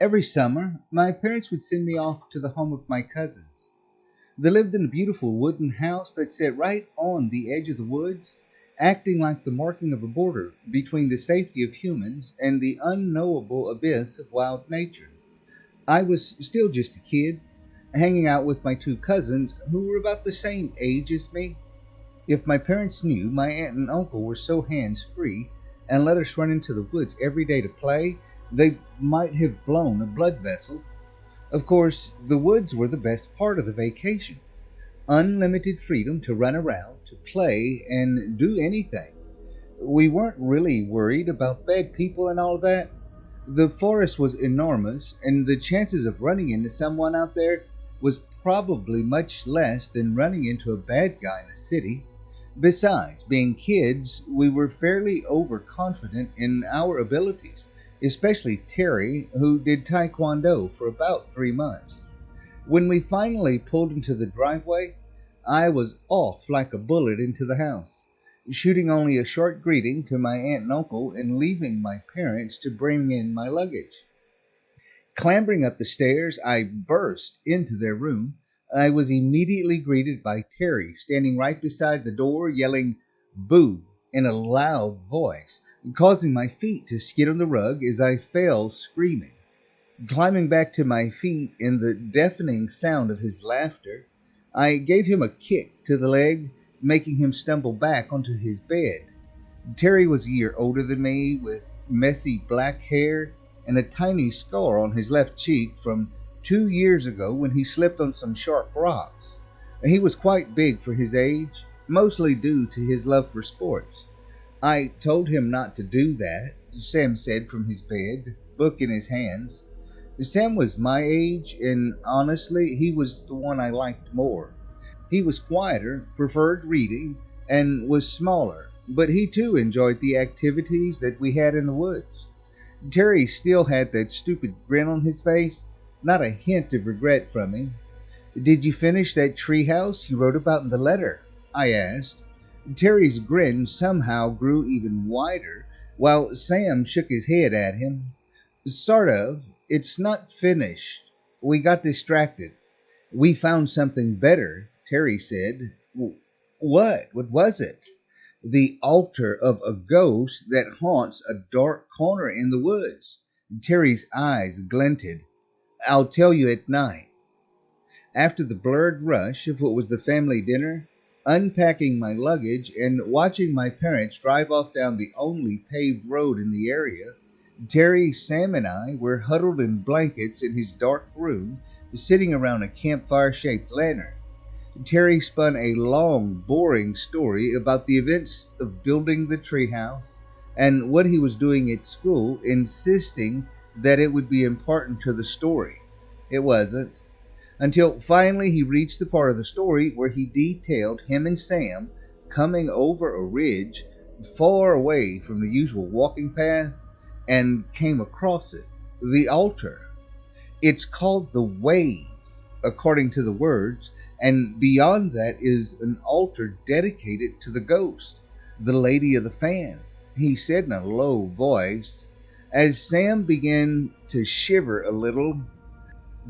Every summer, my parents would send me off to the home of my cousins. They lived in a beautiful wooden house that sat right on the edge of the woods, acting like the marking of a border between the safety of humans and the unknowable abyss of wild nature. I was still just a kid, hanging out with my two cousins who were about the same age as me. If my parents knew my aunt and uncle were so hands free and let us run into the woods every day to play, they might have blown a blood vessel. Of course, the woods were the best part of the vacation. Unlimited freedom to run around, to play, and do anything. We weren't really worried about bad people and all that. The forest was enormous, and the chances of running into someone out there was probably much less than running into a bad guy in a city. Besides, being kids, we were fairly overconfident in our abilities, especially Terry, who did taekwondo for about 3 months. When we finally pulled into the driveway, I was off like a bullet into the house, shooting only a short greeting to my aunt and uncle and leaving my parents to bring in my luggage. Clambering up the stairs, I burst into their room. I was immediately greeted by Terry, standing right beside the door, yelling "Boo" in a loud voice, causing my feet to skid on the rug as I fell screaming. Climbing back to my feet in the deafening sound of his laughter, I gave him a kick to the leg, making him stumble back onto his bed. Terry was a year older than me, with messy black hair and a tiny scar on his left cheek from 2 years ago when he slipped on some sharp rocks. He was quite big for his age, mostly due to his love for sports. I told him not to do that, Sam said from his bed, book in his hands. Sam was my age, and honestly, he was the one I liked more. He was quieter, preferred reading, and was smaller, but he too enjoyed the activities that we had in the woods. Terry still had that stupid grin on his face, not a hint of regret from him. "Did you finish that treehouse you wrote about in the letter?" I asked. Terry's grin somehow grew even wider, while Sam shook his head at him. "Sort of. It's not finished. We got distracted. We found something better," Terry said. What? What was it?" "The altar of a ghost that haunts a dark corner in the woods." Terry's eyes glinted. "I'll tell you at night." After the blurred rush of what was the family dinner, unpacking my luggage, and watching my parents drive off down the only paved road in the area, Terry, Sam, and I were huddled in blankets in his dark room, sitting around a campfire-shaped lantern. Terry spun a long, boring story about the events of building the treehouse and what he was doing at school, insisting that it would be important to the story. It wasn't, until finally he reached the part of the story where he detailed him and Sam coming over a ridge far away from the usual walking path and came across it, the altar. It's called the Ways, according to the words, and beyond that is an altar dedicated to the ghost, the Lady of the Fan, he said in a low voice. As Sam began to shiver a little,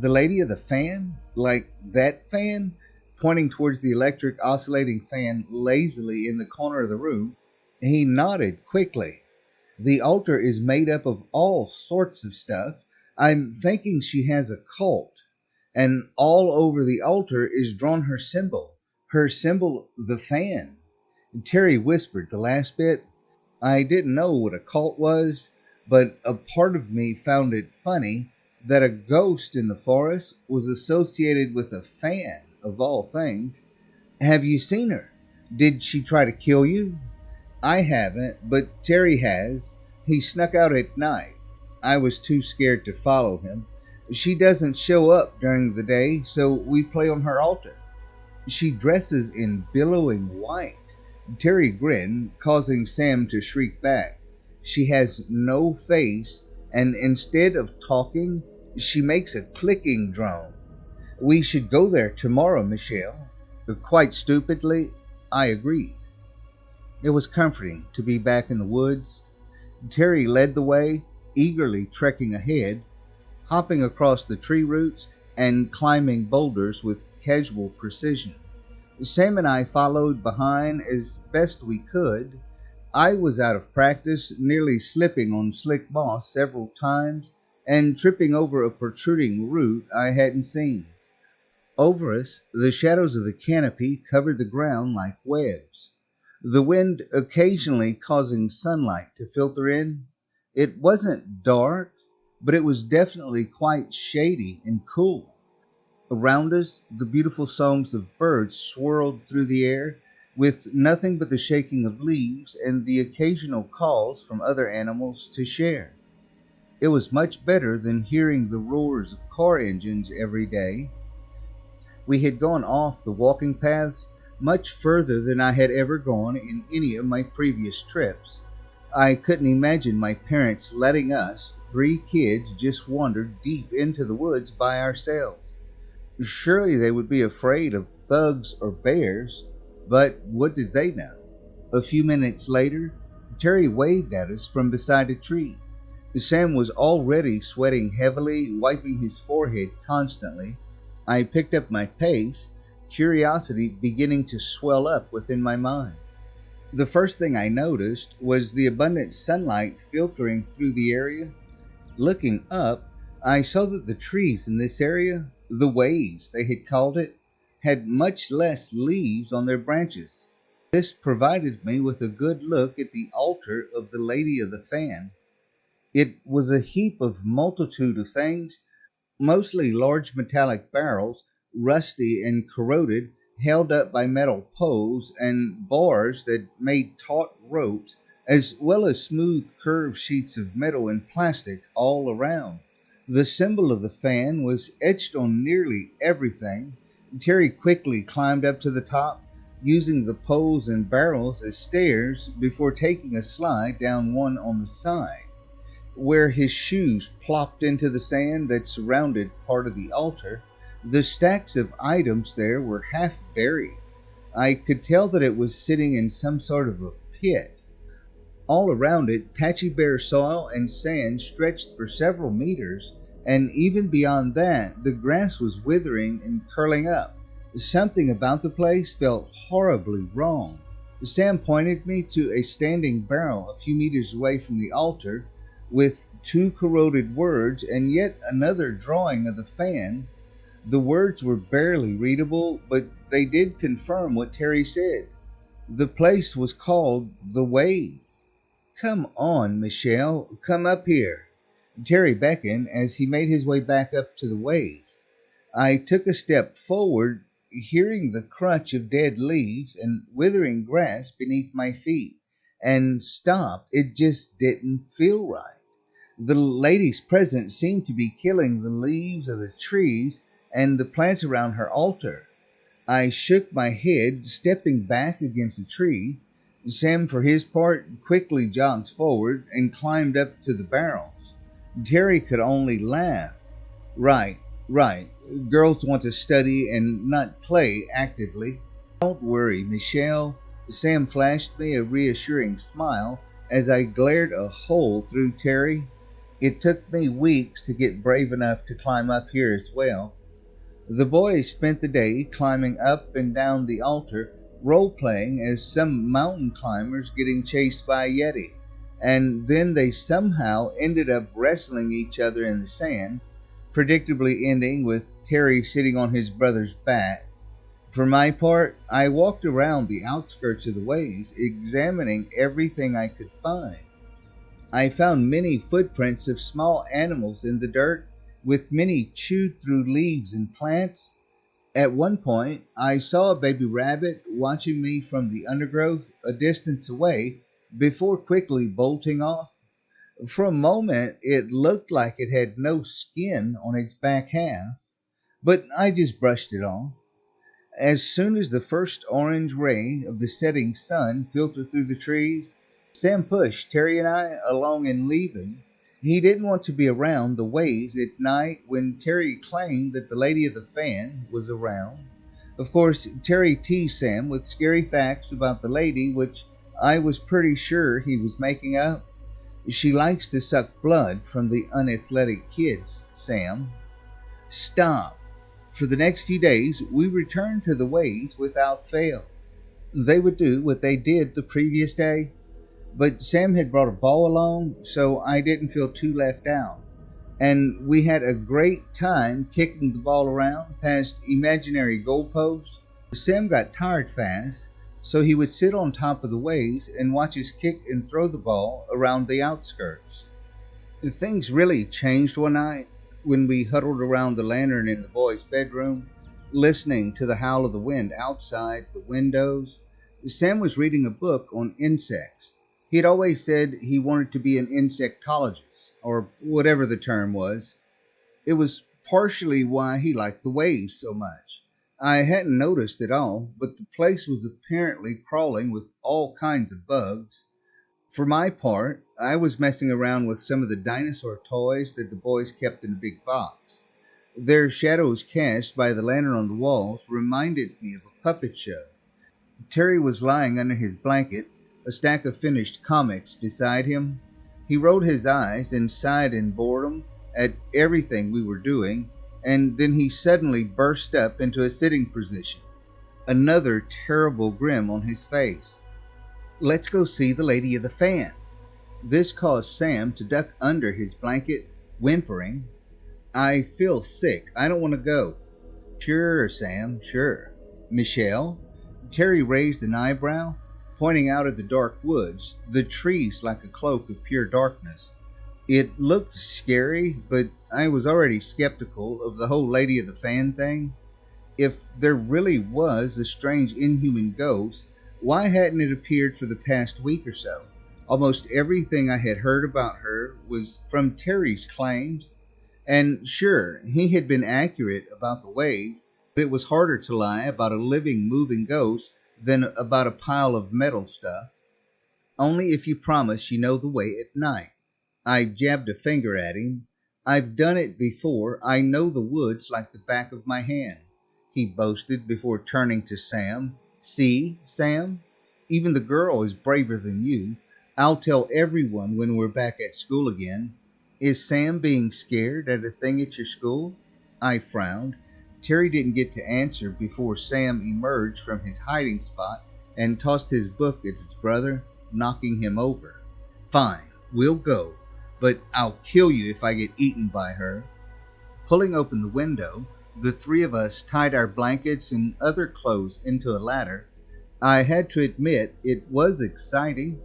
"The Lady of the Fan? Like that fan?" Pointing towards the electric oscillating fan lazily in the corner of the room. He nodded quickly. "The altar is made up of all sorts of stuff. I'm thinking she has a cult. And all over the altar is drawn her symbol. Her symbol, the fan." Terry whispered the last bit. I didn't know what a cult was, but a part of me found it funny that a ghost in the forest was associated with a fan, of all things. "Have you seen her? Did she try to kill you?" "I haven't, but Terry has. He snuck out at night. I was too scared to follow him. She doesn't show up during the day, so we play on her altar. She dresses in billowing white." Terry grinned, causing Sam to shriek back. "She has no face, and instead of talking, she makes a clicking drone. We should go there tomorrow, Michelle." Quite stupidly, I agreed. It was comforting to be back in the woods. Terry led the way, eagerly trekking ahead. hopping across the tree roots and climbing boulders with casual precision. Sam and I followed behind as best we could. I was out of practice, nearly slipping on slick moss several times and tripping over a protruding root I hadn't seen. Over us, the shadows of the canopy covered the ground like webs, the wind occasionally causing sunlight to filter in. It wasn't dark, but it was definitely quite shady and cool. Around us, the beautiful songs of birds swirled through the air, with nothing but the shaking of leaves and the occasional calls from other animals to share. It was much better than hearing the roars of car engines every day. We had gone off the walking paths much further than I had ever gone in any of my previous trips. I couldn't imagine my parents letting us, 3 kids, just wander deep into the woods by ourselves. Surely they would be afraid of thugs or bears, but what did they know? A few minutes later, Terry waved at us from beside a tree. Sam was already sweating heavily, wiping his forehead constantly. I picked up my pace, curiosity beginning to swell up within my mind. The first thing I noticed was the abundant sunlight filtering through the area. Looking up, I saw that the trees in this area, the ways they had called it, had much less leaves on their branches. This provided me with a good look at the altar of the Lady of the Fan. It was a heap of multitude of things, mostly large metallic barrels, rusty and corroded, held up by metal poles and bars that made taut ropes, as well as smooth curved sheets of metal and plastic all around. The symbol of the fan was etched on nearly everything. Terry quickly climbed up to the top, using the poles and barrels as stairs before taking a slide down one on the side, where his shoes plopped into the sand that surrounded part of the altar. The stacks of items there were half buried. I could tell that it was sitting in some sort of a pit. All around it, patchy bare soil and sand stretched for several meters, and even beyond that, the grass was withering and curling up. Something about the place felt horribly wrong. Sam pointed me to a standing barrel a few meters away from the altar, with 2 corroded words and yet another drawing of the fan. The words were barely readable, but they did confirm what Terry said. The place was called The Ways. "Come on, Michelle, come up here." Terry beckoned as he made his way back up to the ways. I took a step forward, hearing the crunch of dead leaves and withering grass beneath my feet, and stopped. It just didn't feel right. The lady's presence seemed to be killing the leaves of the trees and the plants around her altar. I shook my head, stepping back against a tree. Sam, for his part, quickly jogged forward and climbed up to the barrels. Terry could only laugh. Right. Girls want to study and not play actively. Don't worry, Michelle." Sam flashed me a reassuring smile as I glared a hole through Terry. It took me weeks to get brave enough to climb up here as well. The boys spent the day climbing up and down the altar, role-playing as some mountain climbers getting chased by a yeti, and then they somehow ended up wrestling each other in the sand, predictably ending with Terry sitting on his brother's back. For my part, I walked around the outskirts of the ways, examining everything I could find. I found many footprints of small animals in the dirt, with many chewed through leaves and plants. At one point, I saw a baby rabbit watching me from the undergrowth a distance away before quickly bolting off. For a moment, it looked like it had no skin on its back half, but I just brushed it off. As soon as the first orange ray of the setting sun filtered through the trees, Sam pushed Terry and I along in leaving. He didn't want to be around the ways at night when Terry claimed that the Lady of the Fan was around. Of course, Terry teased Sam with scary facts about the lady, which I was pretty sure he was making up. She likes to suck blood from the unathletic kids, Sam. Stop. For the next few days, we returned to the ways without fail. They would do what they did the previous day, but Sam had brought a ball along, so I didn't feel too left out. And we had a great time kicking the ball around past imaginary goalposts. Sam got tired fast, so he would sit on top of the waves and watch us kick and throw the ball around the outskirts. Things really changed one night when we huddled around the lantern in the boys' bedroom, listening to the howl of the wind outside the windows. Sam was reading a book on insects. He'd always said he wanted to be an insectologist, or whatever the term was. It was partially why he liked the waves so much. I hadn't noticed it all, but the place was apparently crawling with all kinds of bugs. For my part, I was messing around with some of the dinosaur toys that the boys kept in a big box. Their shadows cast by the lantern on the walls reminded me of a puppet show. Terry was lying under his blanket, a stack of finished comics beside him. He rolled his eyes and sighed in boredom at everything we were doing, and then he suddenly burst up into a sitting position, another terrible grin on his face. Let's go see the lady of the fan. This caused Sam to duck under his blanket, whimpering. I feel sick. I don't want to go. Sure, Sam, sure. Michelle? Terry raised an eyebrow, pointing out at the dark woods, the trees like a cloak of pure darkness. It looked scary, but I was already skeptical of the whole lady of the fan thing. If there really was a strange inhuman ghost, why hadn't it appeared for the past week or so? Almost everything I had heard about her was from Terry's claims. And sure, he had been accurate about the ways, but it was harder to lie about a living, moving ghost than about a pile of metal stuff. Only if you promise you know the way at night. I jabbed a finger at him. I've done it before. I know the woods like the back of my hand, he boasted before turning to Sam. See, Sam? Even the girl is braver than you. I'll tell everyone when we're back at school again. Is Sam being scared at a thing at your school? I frowned. Terry didn't get to answer before Sam emerged from his hiding spot and tossed his book at his brother, knocking him over. Fine, we'll go, but I'll kill you if I get eaten by her. Pulling open the window, the three of us tied our blankets and other clothes into a ladder. I had to admit it was exciting.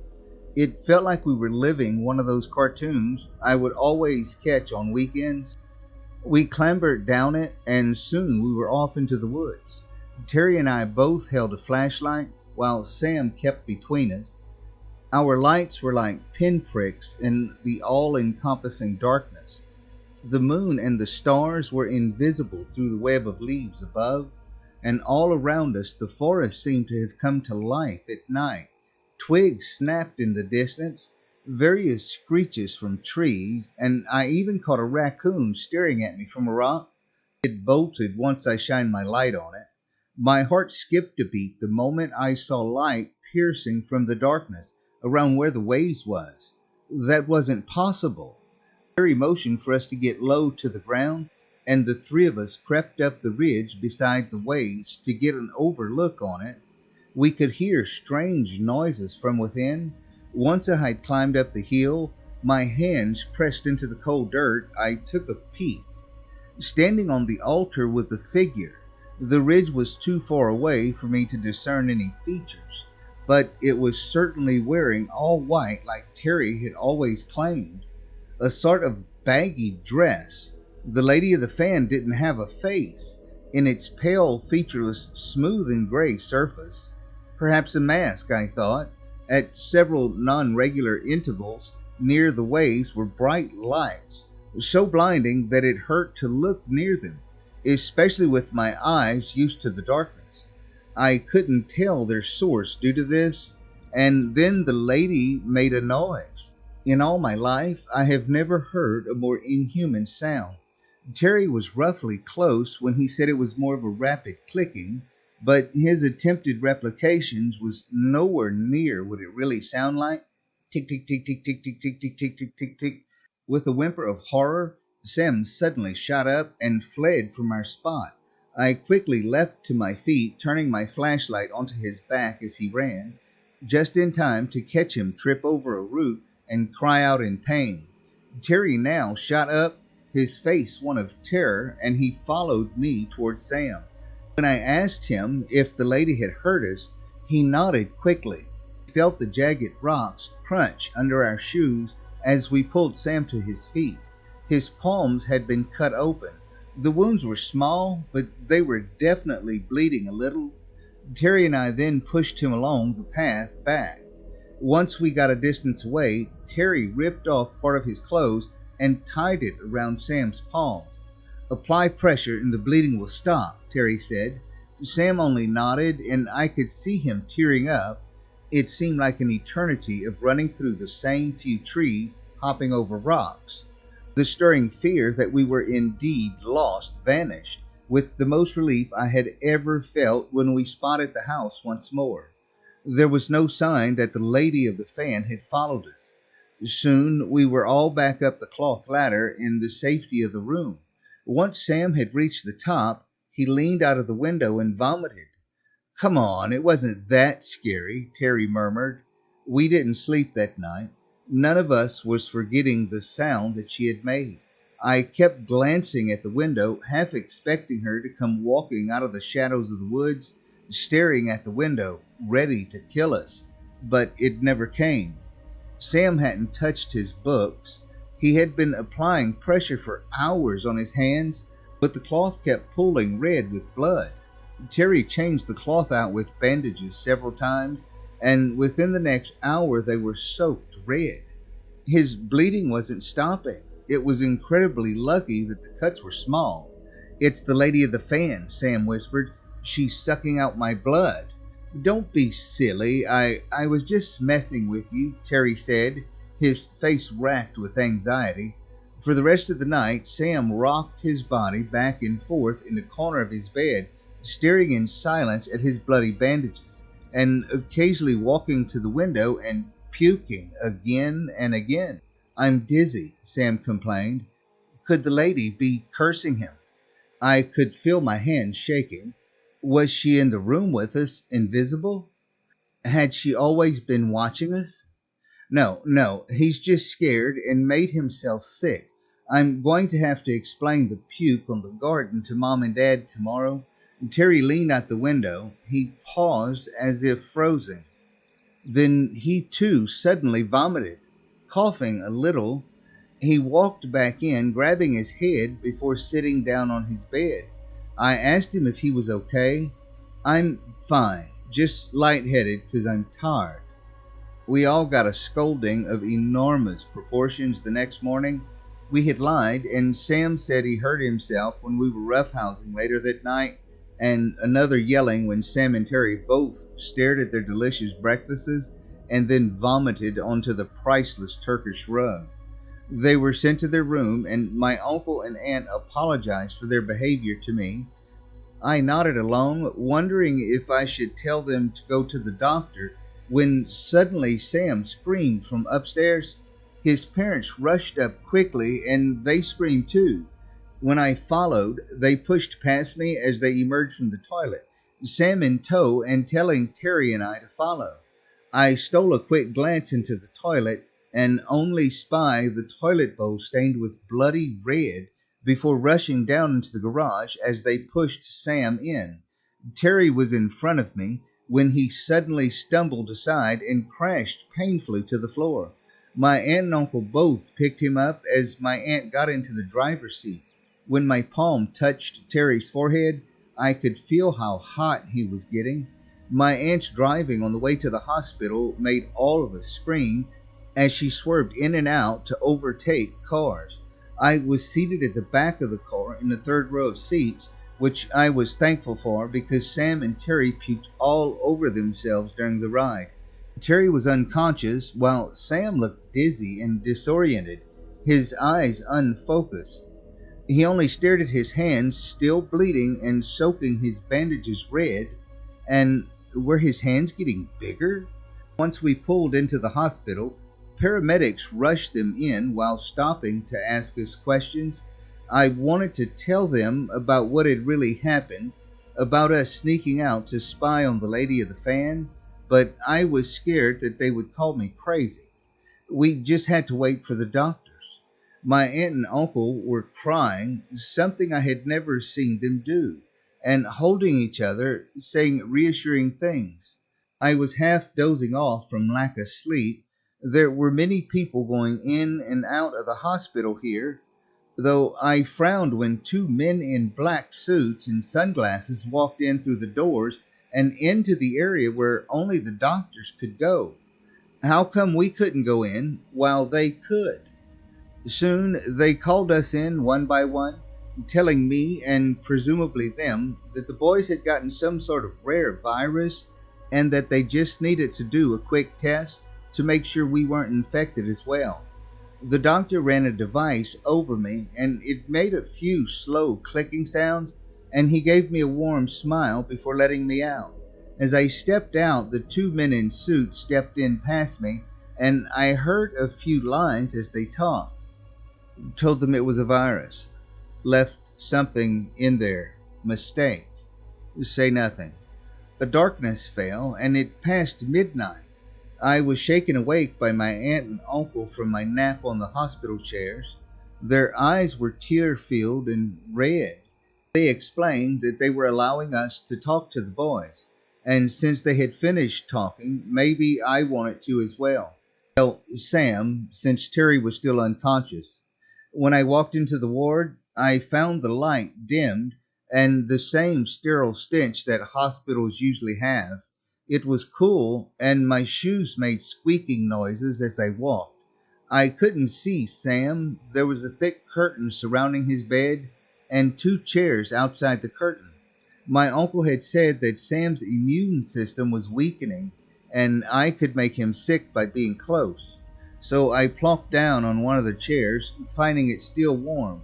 It felt like we were living one of those cartoons I would always catch on weekends. We clambered down it, and soon we were off into the woods. Terry and I both held a flashlight, while Sam kept between us. Our lights were like pinpricks in the all-encompassing darkness. The moon and the stars were invisible through the web of leaves above, and all around us the forest seemed to have come to life at night. Twigs snapped in the distance, various screeches from trees, and I even caught a raccoon staring at me from a rock. It bolted once I shined my light on it. My heart skipped a beat the moment I saw light piercing from the darkness around where the waves was. That wasn't possible. Terry motioned for us to get low to the ground, and the three of us crept up the ridge beside the waves to get an overlook on it. We could hear strange noises from within. Once I had climbed up the hill, my hands pressed into the cold dirt, I took a peek. Standing on the altar was a figure. The ridge was too far away for me to discern any features, but it was certainly wearing all white like Terry had always claimed. A sort of baggy dress. The lady of the fan didn't have a face, in its pale, featureless, smooth and gray surface. Perhaps a mask, I thought. At several non-regular intervals near the waves were bright lights, so blinding that it hurt to look near them, especially with my eyes used to the darkness. I couldn't tell their source due to this, and then the lady made a noise. In all my life, I have never heard a more inhuman sound. Terry was roughly close when he said it was more of a rapid clicking, but his attempted replications was nowhere near what it really sounded like. Tick, tick, tick, tick, tick, tick, tick, tick, tick, tick, tick, tick. With a whimper of horror, Sam suddenly shot up and fled from our spot. I quickly leapt to my feet, turning my flashlight onto his back as he ran, just in time to catch him trip over a root and cry out in pain. Terry now shot up, his face one of terror, and he followed me toward Sam. When I asked him if the lady had hurt us, he nodded quickly. He felt the jagged rocks crunch under our shoes as we pulled Sam to his feet. His palms had been cut open. The wounds were small, but they were definitely bleeding a little. Terry and I then pushed him along the path back. Once we got a distance away, Terry ripped off part of his clothes and tied it around Sam's palms. "Apply pressure and the bleeding will stop," Terry said. Sam only nodded, and I could see him tearing up. It seemed like an eternity of running through the same few trees, hopping over rocks. The stirring fear that we were indeed lost vanished, with the most relief I had ever felt when we spotted the house once more. There was no sign that the lady of the fan had followed us. Soon we were all back up the cloth ladder in the safety of the room. Once Sam had reached the top, he leaned out of the window and vomited. "Come on, it wasn't that scary," Terry murmured. We didn't sleep that night. None of us was forgetting the sound that she had made. I kept glancing at the window, half expecting her to come walking out of the shadows of the woods, staring at the window, ready to kill us. But it never came. Sam hadn't touched his books. He had been applying pressure for hours on his hands, but the cloth kept pooling red with blood. Terry changed the cloth out with bandages several times, and within the next hour they were soaked red. His bleeding wasn't stopping. It was incredibly lucky that the cuts were small. "It's the lady of the fan," Sam whispered. "She's sucking out my blood." "Don't be silly. I was just messing with you," Terry said, his face racked with anxiety. For the rest of the night, Sam rocked his body back and forth in the corner of his bed, staring in silence at his bloody bandages, and occasionally walking to the window and puking again and again. "I'm dizzy," Sam complained. Could the lady be cursing him? I could feel my hands shaking. Was she in the room with us, invisible? Had she always been watching us? No, he's just scared and made himself sick. I'm going to have to explain the puke on the garden to Mom and Dad tomorrow. Terry leaned out the window. He paused as if frozen. Then he too suddenly vomited. Coughing a little, he walked back in, grabbing his head before sitting down on his bed. I asked him if he was okay. "I'm fine, just lightheaded because I'm tired." We all got a scolding of enormous proportions the next morning. We had lied, and Sam said he hurt himself when we were roughhousing later that night, and another yelling when Sam and Terry both stared at their delicious breakfasts and then vomited onto the priceless Turkish rug. They were sent to their room, and my uncle and aunt apologized for their behavior to me. I nodded along, wondering if I should tell them to go to the doctor, when suddenly Sam screamed from upstairs. His parents rushed up quickly, and they screamed too. When I followed, they pushed past me as they emerged from the toilet, Sam in tow and telling Terry and I to follow. I stole a quick glance into the toilet and only spied the toilet bowl stained with bloody red before rushing down into the garage as they pushed Sam in. Terry was in front of me when he suddenly stumbled aside and crashed painfully to the floor. My aunt and uncle both picked him up as my aunt got into the driver's seat. When my palm touched Terry's forehead, I could feel how hot he was getting. My aunt's driving on the way to the hospital made all of us scream as she swerved in and out to overtake cars. I was seated at the back of the car in the third row of seats, which I was thankful for because Sam and Terry puked all over themselves during the ride. Terry was unconscious, while Sam looked dizzy and disoriented, his eyes unfocused. He only stared at his hands, still bleeding and soaking his bandages red. And were his hands getting bigger? Once we pulled into the hospital, Paramedics rushed them in while stopping to ask us questions. I wanted to tell them about what had really happened, about us sneaking out to spy on the lady of the fan, but I was scared that they would call me crazy. We just had to wait for the doctors. My aunt and uncle were crying, something I had never seen them do, and holding each other, saying reassuring things. I was half dozing off from lack of sleep. There were many people going in and out of the hospital here, though I frowned when two men in black suits and sunglasses walked in through the doors and into the area where only the doctors could go. How come we couldn't go in while they could? Soon they called us in one by one, telling me and presumably them that the boys had gotten some sort of rare virus and that they just needed to do a quick test to make sure we weren't infected as well. The doctor ran a device over me and it made a few slow clicking sounds, and he gave me a warm smile before letting me out. As I stepped out, the two men in suits stepped in past me, and I heard a few lines as they talked. Told them it was a virus. Left something in there. Mistake. Say nothing. A darkness fell, and it passed midnight. I was shaken awake by my aunt and uncle from my nap on the hospital chairs. Their eyes were tear-filled and red. They explained that they were allowing us to talk to the boys, and since they had finished talking, maybe I wanted to as well. Well, Sam, since Terry was still unconscious. When I walked into the ward, I found the light dimmed and the same sterile stench that hospitals usually have. It was cool, and my shoes made squeaking noises as I walked. I couldn't see Sam. There was a thick curtain surrounding his bed and two chairs outside the curtain. My uncle had said that Sam's immune system was weakening, and I could make him sick by being close. So I plopped down on one of the chairs, finding it still warm.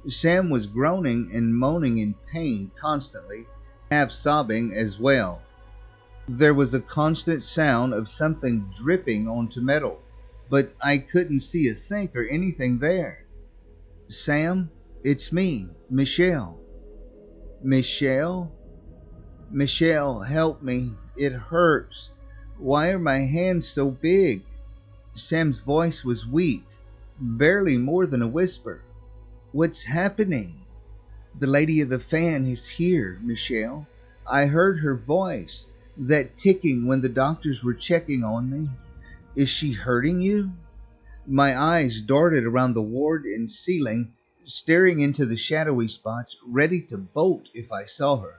Sam was groaning and moaning in pain constantly, half sobbing as well. There was a constant sound of something dripping onto metal, but I couldn't see a sink or anything there. Sam, it's me, Michelle. Michelle? Michelle, help me. It hurts. Why are my hands so big? Sam's voice was weak, barely more than a whisper. What's happening? The lady of the fan is here, Michelle. I heard her voice, that ticking when the doctors were checking on me. Is she hurting you? My eyes darted around the ward and ceiling, staring into the shadowy spots, ready to bolt if I saw her.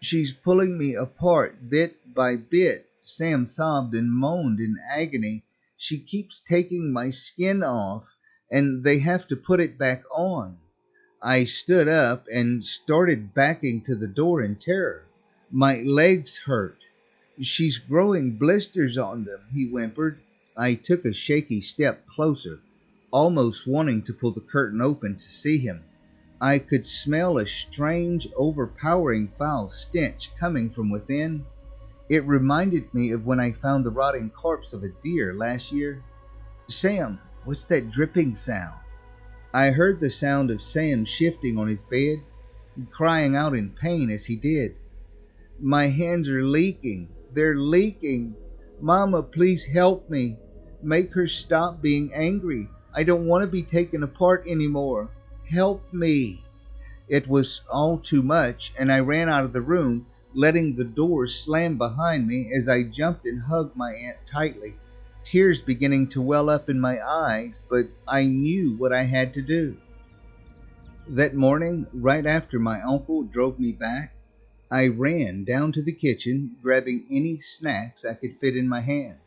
She's pulling me apart bit by bit, Sam sobbed and moaned in agony. She keeps taking my skin off, and they have to put it back on. I stood up and started backing to the door in terror. My legs hurt. She's growing blisters on them, he whimpered. I took a shaky step closer, almost wanting to pull the curtain open to see him. I could smell a strange, overpowering foul stench coming from within. It reminded me of when I found the rotting corpse of a deer last year. Sam, what's that dripping sound? I heard the sound of Sam shifting on his bed, crying out in pain as he did. My hands are leaking. They're leaking. Mama, please help me. Make her stop being angry. I don't want to be taken apart anymore. Help me. It was all too much, and I ran out of the room, letting the door slam behind me as I jumped and hugged my aunt tightly, tears beginning to well up in my eyes, but I knew what I had to do. That morning, right after my uncle drove me back, I ran down to the kitchen, grabbing any snacks I could fit in my hands.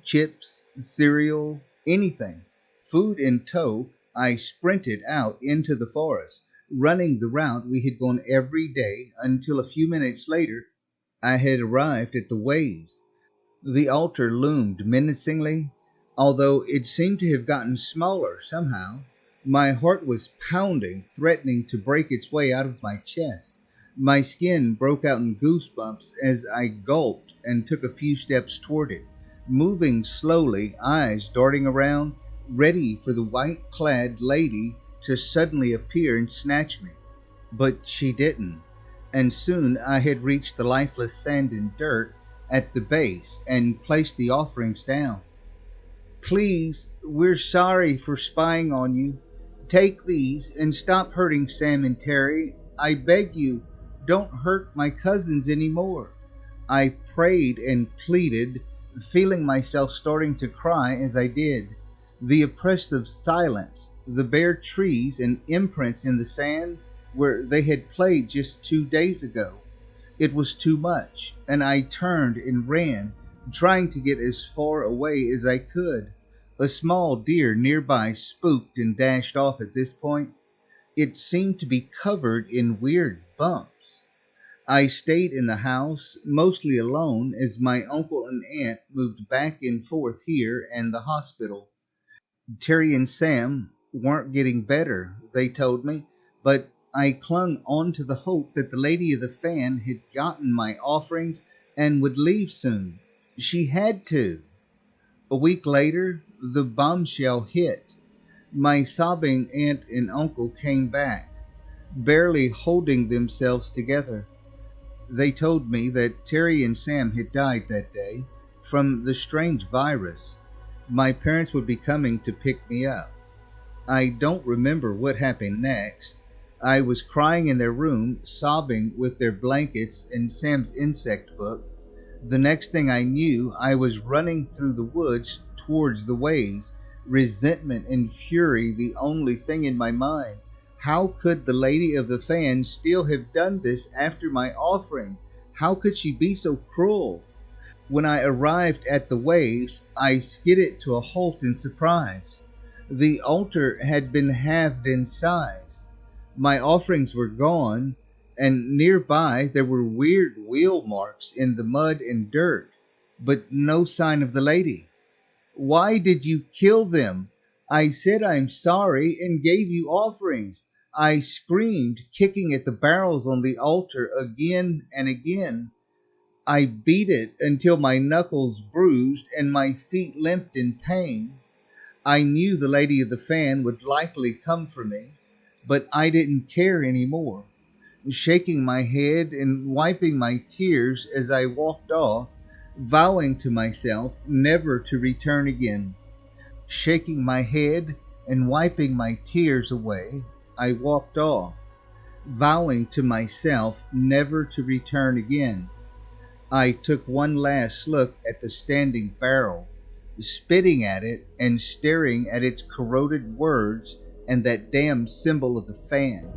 Chips, cereal, anything. Food in tow, I sprinted out into the forest, running the route we had gone every day until a few minutes later I had arrived at the ways. The altar loomed menacingly, although it seemed to have gotten smaller somehow. My heart was pounding, threatening to break its way out of my chest. My skin broke out in goosebumps as I gulped and took a few steps toward it. moving slowly, eyes darting around, ready for the white-clad lady to suddenly appear and snatch me. But she didn't, and soon I had reached the lifeless sand and dirt at the base and placed the offerings down. Please, we're sorry for spying on you. Take these and stop hurting Sam and Terry. I beg you, don't hurt my cousins anymore. I prayed and pleaded, feeling myself starting to cry as I did. The oppressive silence, the bare trees and imprints in the sand where they had played just 2 days ago. It was too much, and I turned and ran, trying to get as far away as I could. A small deer nearby spooked and dashed off at this point. It seemed to be covered in weird bumps. I stayed in the house, mostly alone, as my uncle and aunt moved back and forth here and the hospital. Terry and Sam weren't getting better, they told me, but I clung on to the hope that the lady of the fan had gotten my offerings and would leave soon. She had to. A week later, the bombshell hit. My sobbing aunt and uncle came back, barely holding themselves together. They told me that Terry and Sam had died that day from the strange virus. My parents would be coming to pick me up. I don't remember what happened next. I was crying in their room, sobbing with their blankets and Sam's insect book. The next thing I knew, I was running through the woods towards the waves, resentment and fury the only thing in my mind. How could the lady of the fan still have done this after my offering? How could she be so cruel? When I arrived at the waves, I skidded to a halt in surprise. The altar had been halved in size. My offerings were gone, and nearby there were weird wheel marks in the mud and dirt, but no sign of the lady. Why did you kill them? I said I'm sorry and gave you offerings. I screamed, kicking at the barrels on the altar again and again. I beat it until my knuckles bruised and my feet limped in pain. I knew the lady of the fan would likely come for me, but I didn't care anymore. Shaking my head and wiping my tears as I walked off, vowing to myself never to return again. Shaking my head and wiping my tears away, I walked off, vowing to myself never to return again. I took one last look at the standing barrel, spitting at it and staring at its corroded words and that damn symbol of the fan.